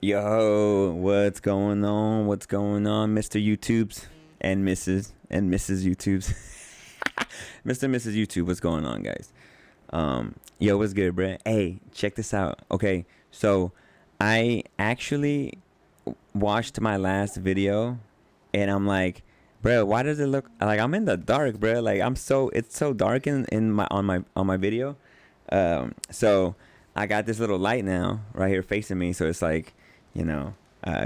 Yo, what's going on? What's going on, Mr. YouTubes and Mrs. YouTubes? Mr. and Mrs. YouTube, what's going on, guys? Yo, what's good, bruh? Hey, check this out. Okay, so I actually watched my last video and I'm like, bruh, why does it look like I'm in the dark, bruh? Like it's so dark in my video. So I got this little light now right here facing me, so it's like,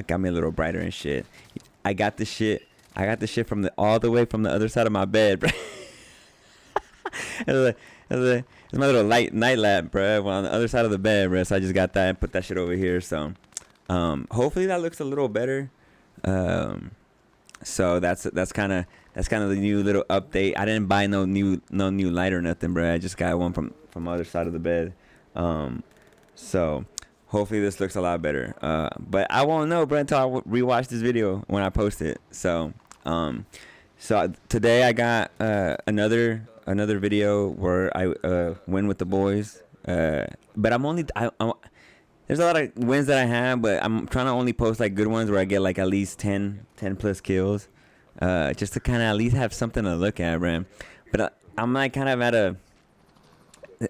got me a little brighter and shit. I got this shit. I got this shit from the all the way from the other side of my bed, bro. It's my little light night lamp, bro, on the other side of the bed, bro. So I just got that and put that shit over here. So, hopefully that looks a little better. So that's kind of the new little update. I didn't buy no new light or nothing, bro. I just got one from the other side of the bed. So hopefully this looks a lot better. But I won't know, bro, until I rewatch this video when I post it. So today I got another video where I win with the boys. But there's a lot of wins that I have, but I'm trying to only post like good ones where I get like at least 10 plus kills. Just to kind of at least have something to look at, bro. But I'm like kind of at a.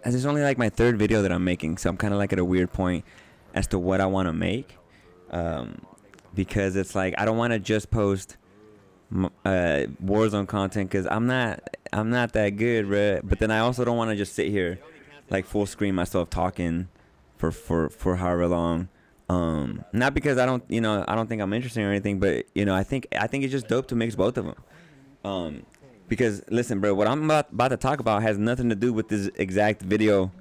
This is only like my third video that I'm making, so I'm kind of like at a weird point as to what I want to make. Because it's like I don't want to just post Warzone content because I'm not that good, bro. But then I also don't want to just sit here like full screen myself talking for however long. Not because I don't think I'm interesting or anything, but I think it's just dope to mix both of them. Because listen, bro, what I'm about to talk about has nothing to do with this exact video,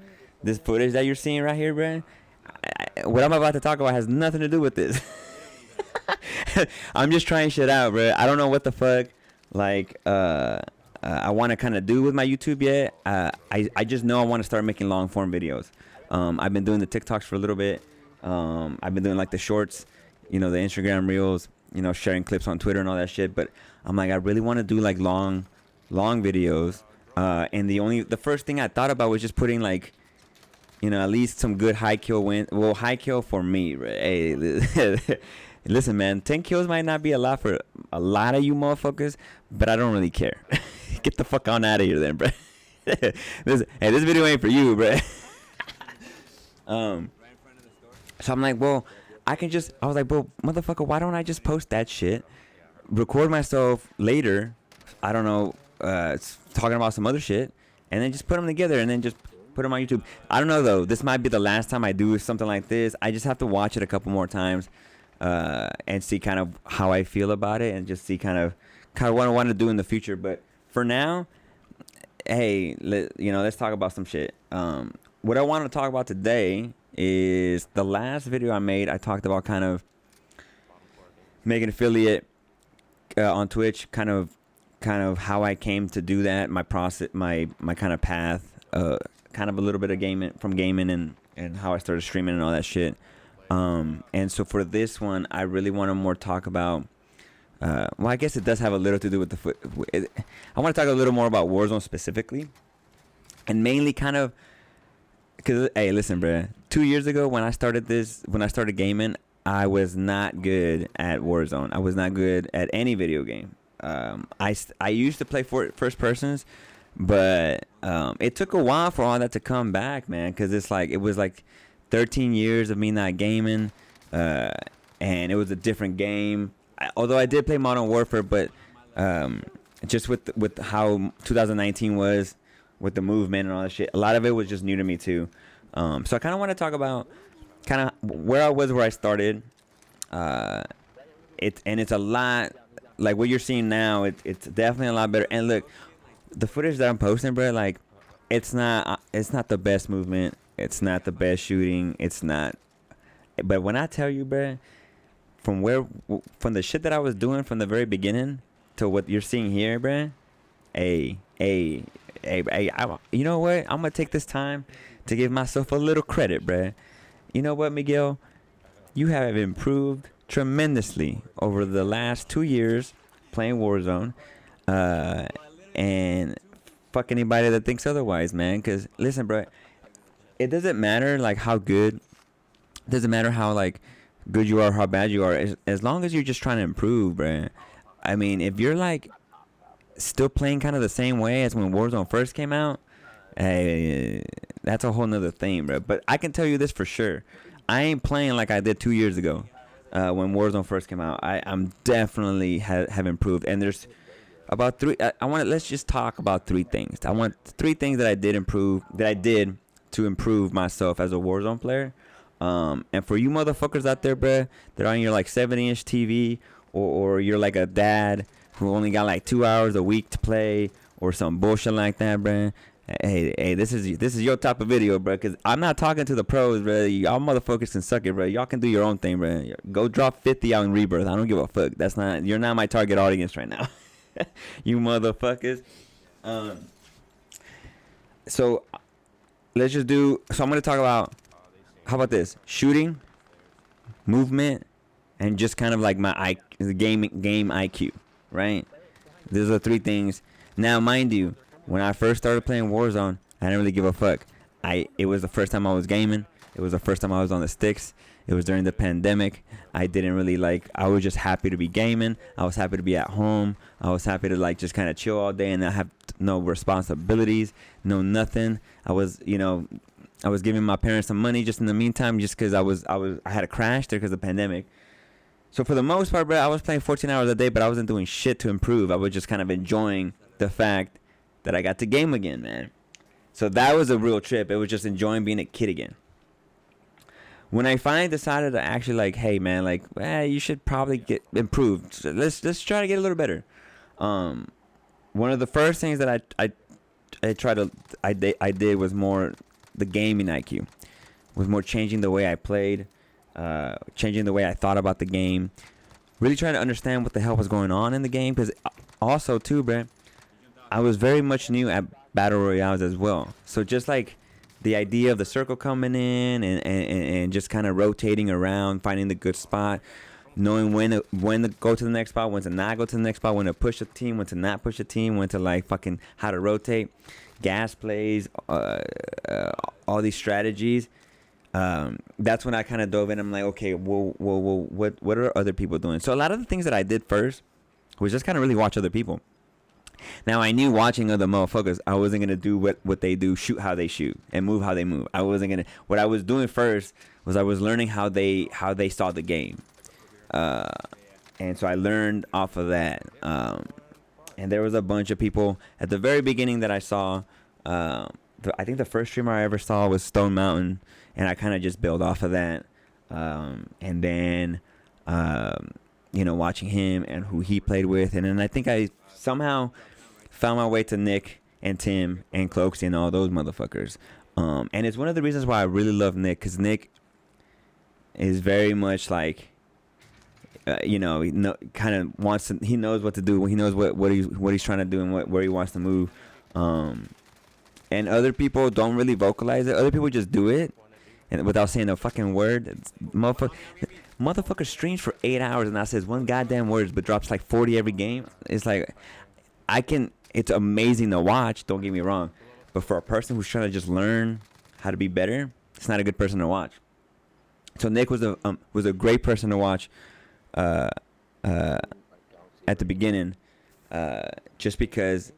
this footage that you're seeing right here, bro. What I'm about to talk about has nothing to do with this. I'm just trying shit out, bro. I don't know what the fuck like I want to kind of do with my YouTube yet. I just know I want to start making long form videos. I've been doing the TikToks for a little bit. I've been doing like the shorts, the Instagram reels, sharing clips on Twitter and all that shit. But I'm like, I really want to do like long videos. And the first thing I thought about was just putting like, at least some good high kill win. Well, high kill for me, right? Hey, listen, man, 10 kills might not be a lot for a lot of you motherfuckers, but I don't really care. Get the fuck on out of here then, bro. This video ain't for you, bro. So I'm like, well, I was like, well, motherfucker, why don't I just post that shit, record myself later, I don't know, talking about some other shit, and then just put them together and then just put them on YouTube. I don't know, though. This might be the last time I do something like this. I just have to watch it a couple more times and see kind of how I feel about it and just see kind of what I want to do in the future. But for now, hey, let's talk about some shit. What I want to talk about today is the last video I made. I talked about kind of making affiliate on Twitch, kind of how I came to do that, my process, my kind of path, kind of a little bit of gaming and how I started streaming and all that shit. And so for this one, I really want to more talk about. Well, I guess it does have a little to do with I want to talk a little more about Warzone specifically, and mainly kind of. Cause hey, listen, bro. 2 years ago, when I started gaming, I was not good at Warzone. I was not good at any video game. I used to play first persons, but it took a while for all that to come back, man. Cause it was like 13 years of me not gaming, and it was a different game. Although I did play Modern Warfare, but just with how 2019 was. With the movement and all that shit, a lot of it was just new to me too. So I kind of want to talk about kind of where I was, where I started. It's a lot like what you're seeing now. It's definitely a lot better. And look, the footage that I'm posting, bro, like it's not the best movement. It's not the best shooting. It's not. But when I tell you, bro, from the shit that I was doing from the very beginning to what you're seeing here, bro, hey, you know what? I'm gonna take this time to give myself a little credit, bruh. You know what, Miguel? You have improved tremendously over the last 2 years playing Warzone. And fuck anybody that thinks otherwise, man. Cause listen, bruh, it doesn't matter like how good. It doesn't matter how like good you are, how bad you are. As long as you're just trying to improve, bruh. I mean, if you're like still playing kind of the same way as when Warzone first came out, hey, that's a whole nother thing, bro. But I can tell you this for sure. I ain't playing like I did 2 years ago when Warzone first came out. I'm definitely have improved. And there's about three. I want to let's just talk about three things. I want three things that I did improve, that I did to improve myself as a Warzone player. And for you motherfuckers out there, bruh, that are on your like 70-inch TV, or you're like a dad who only got like 2 hours a week to play, or some bullshit like that, bruh. Hey, this is your type of video, bro. Cause I'm not talking to the pros, bro. Y'all motherfuckers can suck it, bro. Y'all can do your own thing, bro. Go drop 50 out in Rebirth. I don't give a fuck. You're not my target audience right now. You motherfuckers. So let's just do. So I'm gonna talk about. How about this? Shooting, movement, and just kind of like my game IQ, right? Those are three things. Now, mind you, when I first started playing Warzone, I didn't really give a fuck. It was the first time I was gaming. It was the first time I was on the sticks. It was during the pandemic. I didn't really like. I was just happy to be gaming. I was happy to be at home. I was happy to like just kind of chill all day and not have no responsibilities, no nothing. I was giving my parents some money just in the meantime, just because I had a crash there because of the pandemic. So for the most part, bro, I was playing 14 hours a day, but I wasn't doing shit to improve. I was just kind of enjoying the fact that I got to game again, man. So that was a real trip. It was just enjoying being a kid again. When I finally decided to actually like, hey man, like, you should probably get improved. So let's try to get a little better. One of the first things that I did was more the gaming IQ, was more changing the way I played, changing the way I thought about the game, really trying to understand what the hell was going on in the game. Because also too, bruh, I was very much new at battle royales as well. So just like the idea of the circle coming in and just kind of rotating around, finding the good spot, knowing when to go to the next spot, when to not go to the next spot, when to push a team, when to not push a team, when to like fucking how to rotate, gas plays, all these strategies. That's when I kind of dove in. I'm like, okay, well, what are other people doing? So a lot of the things that I did first was just kind of really watch other people. Now I knew watching other motherfuckers, I wasn't gonna do what they do, shoot how they shoot, and move how they move. I wasn't gonna. What I was doing first was I was learning how they saw the game, and so I learned off of that. And there was a bunch of people at the very beginning that I saw. I think the first streamer I ever saw was Stone Mountain, and I kind of just built off of that. And then, watching him and who he played with, and then I think I somehow found my way to Nick and Tim and Cloaksy and all those motherfuckers. And it's one of the reasons why I really love Nick, because Nick is very much like, kind of wants to. He knows what to do. He knows what he's trying to do and where he wants to move. And other people don't really vocalize it. Other people just do it, and without saying a fucking word. Motherfucker streams for 8 hours and not says one goddamn words, but drops like 40 every game. It's like, it's amazing to watch. Don't get me wrong, but for a person who's trying to just learn how to be better, it's not a good person to watch. So Nick was a great person to watch. At the beginning, just because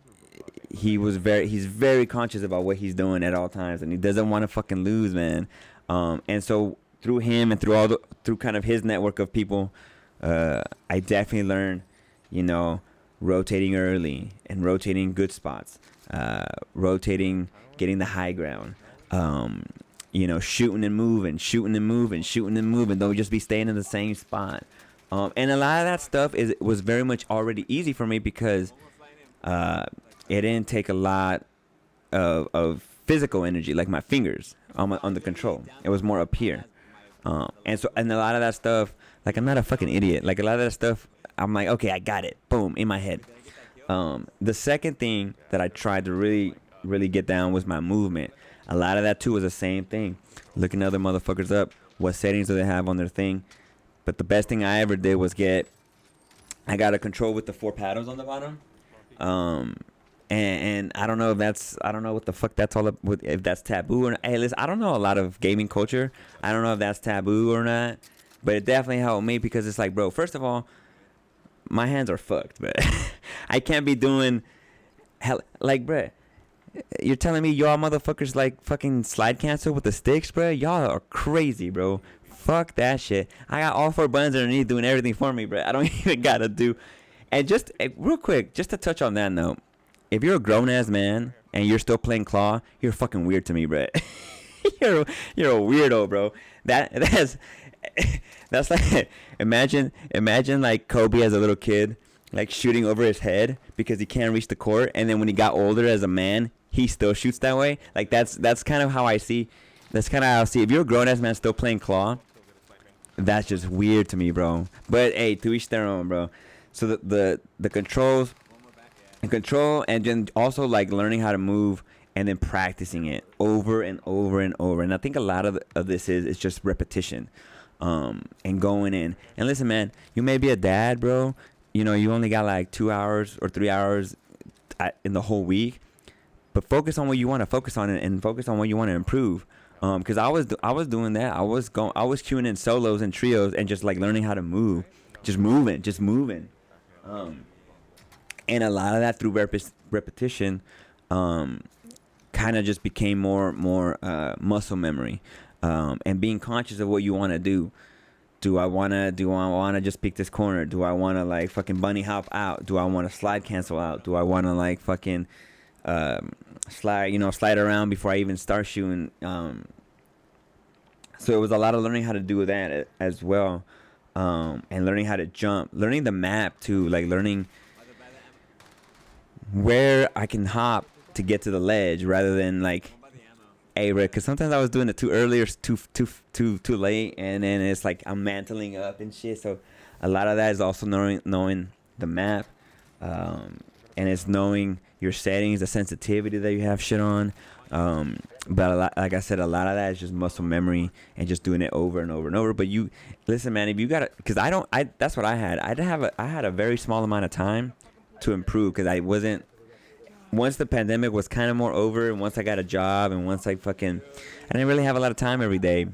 he's very conscious about what he's doing at all times, and he doesn't want to fucking lose, man. And so through him and through kind of his network of people, I definitely learned, rotating early and rotating good spots, rotating, getting the high ground, shooting and moving, don't just be staying in the same spot. And a lot of that stuff was very much already easy for me because it didn't take a lot of physical energy, like my fingers on the control. It was more up here. And a lot of that stuff, like, I'm not a fucking idiot. Like, a lot of that stuff, I'm like, okay, I got it. Boom, in my head. The second thing that I tried to really, really get down was my movement. A lot of that, too, was the same thing. Looking other motherfuckers up. What settings do they have on their thing? But the best thing I ever did was I got a control with the 4 paddles on the bottom. And I don't know what the fuck that's all about, if that's taboo or not. Hey, listen, I don't know a lot of gaming culture. I don't know if that's taboo or not. But it definitely helped me because it's like, bro, first of all, my hands are fucked, but I can't be doing hell like, bro. You're telling me y'all motherfuckers like fucking slide cancel with the sticks, bro? Y'all are crazy, bro. Fuck that shit. I got all four buttons underneath doing everything for me, bro. I don't even gotta do. And just real quick, just to touch on that note, if you're a grown ass man and you're still playing claw, you're fucking weird to me, bro. you're you're a weirdo, bro. That's that's like imagine like Kobe as a little kid, like shooting over his head because he can't reach the court, and then when he got older as a man, he still shoots that way. Like that's kind of how I see. That's kind of how I see. If you're a grown ass man still playing claw, that's just weird to me, bro. But hey, to each their own, bro. So the controls, and control, and then also like learning how to move and then practicing it over and over and over. And I think a lot of this is it's just repetition, and going in. And listen, man, you may be a dad, bro. You know, you only got like 2 hours or 3 hours in the whole week, but focus on what you want to focus on and focus on what you want to improve. Because I was doing that. I was queuing in solos and trios and just like learning how to move, just moving. And a lot of that through repetition, kind of just became more muscle memory, and being conscious of what you want to do. Do I wanna just pick this corner? Do I wanna like fucking bunny hop out? Do I wanna slide cancel out? Do I wanna like fucking slide around before I even start shooting? So it was a lot of learning how to do that as well, and learning how to jump, learning the map too, like learning where I can hop to get to the ledge rather than like, hey, Rick, because sometimes I was doing it too early or too late, and then it's like I'm mantling up and shit. So a lot of that is also knowing the map, and it's knowing your settings, the sensitivity that you have shit on. But like I said, a lot of that is just muscle memory and just doing it over and over and over. But you listen, man, if you got it, because that's what I had. I had a very small amount of time to improve because I wasn't. Once the pandemic was kind of more over, and once I got a job, and once I didn't really have a lot of time every day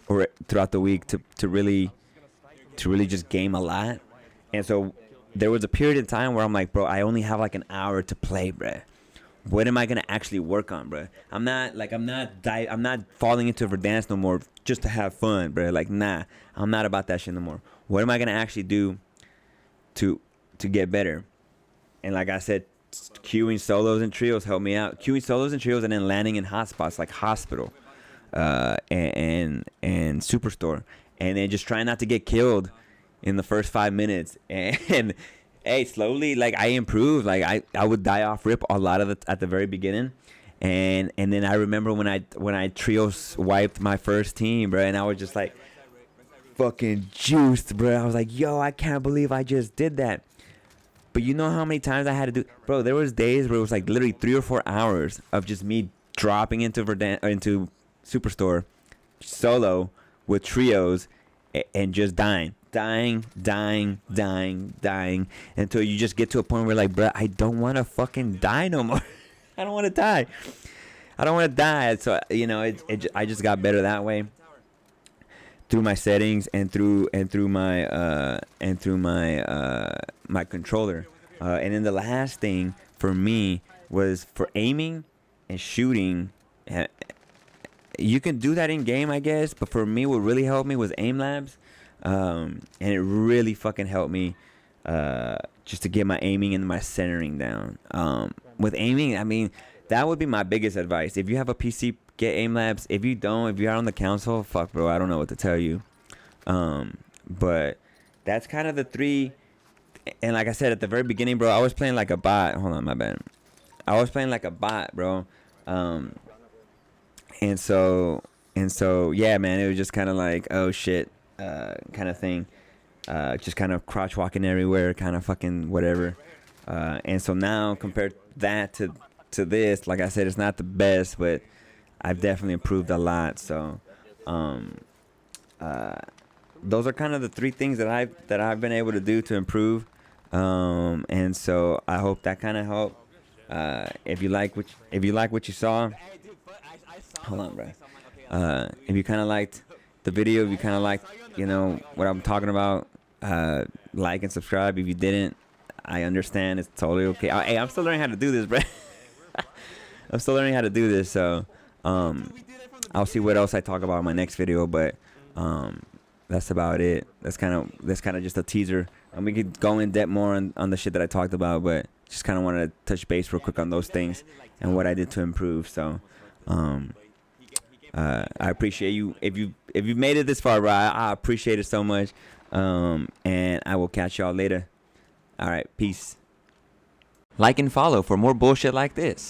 or throughout the week to really just game a lot. And so there was a period of time where I'm like, bro, I only have like an hour to play, bro. What am I gonna actually work on, bro? I'm not falling into Verdansk no more just to have fun, bro. Like, nah, I'm not about that shit no more. What am I gonna actually do to get better? And like I said, queuing solos and trios helped me out. Queuing solos and trios and then landing in hotspots like Hospital, and Superstore, and then just trying not to get killed in the first 5 minutes. And hey, slowly, like I improved. Like I would die off rip a lot of at the very beginning, and then I remember when I trios wiped my first team, bro, and I was just like fucking juiced, bro. I was like, yo, I can't believe I just did that. But you know how many times I had to do, bro? There was days where it was like literally 3 or 4 hours of just me dropping into Superstore solo with trios and just dying until you just get to a point where like, bro, I don't want to fucking die no more. I don't want to die. So I just got better that way through my settings and through my my controller. And then the last thing for me was for aiming and shooting. You can do that in game, I guess, but for me, what really helped me was aim labs, and it really fucking helped me just to get my aiming and my centering down. With aiming, I mean, that would be my biggest advice. If you have a PC, get aim labs. If you don't, if you're on the console, fuck, bro, I don't know what to tell you. But that's kind of the three. And like I said at the very beginning, bro, I was playing like a bot. Hold on, my bad. I was playing like a bot, bro. And so yeah, man, it was just kind of like, oh shit, kind of thing. Just kind of crotch walking everywhere, kind of fucking whatever. And so now compared that to this, like I said, it's not the best, but I've definitely improved a lot. So those are kind of the three things that I've been able to do to improve. And so I hope that kind of helped. If you like what you saw, hold on, bro. If you kind of liked the video. If you kind of like, you know, what I'm talking about, like and subscribe. If you didn't, I understand. It's totally okay. Hey, I'm still learning how to do this, bro. I'm still learning how to do this, so I'll see what else I talk about in my next video. But that's about it. That's kind of just a teaser. And we could go in depth more on the shit that I talked about, but just kind of wanted to touch base real quick on those things and what I did to improve. So I appreciate you. If you've made it this far, bro, I appreciate it so much. And I will catch y'all later. All right, peace. Like and follow for more bullshit like this.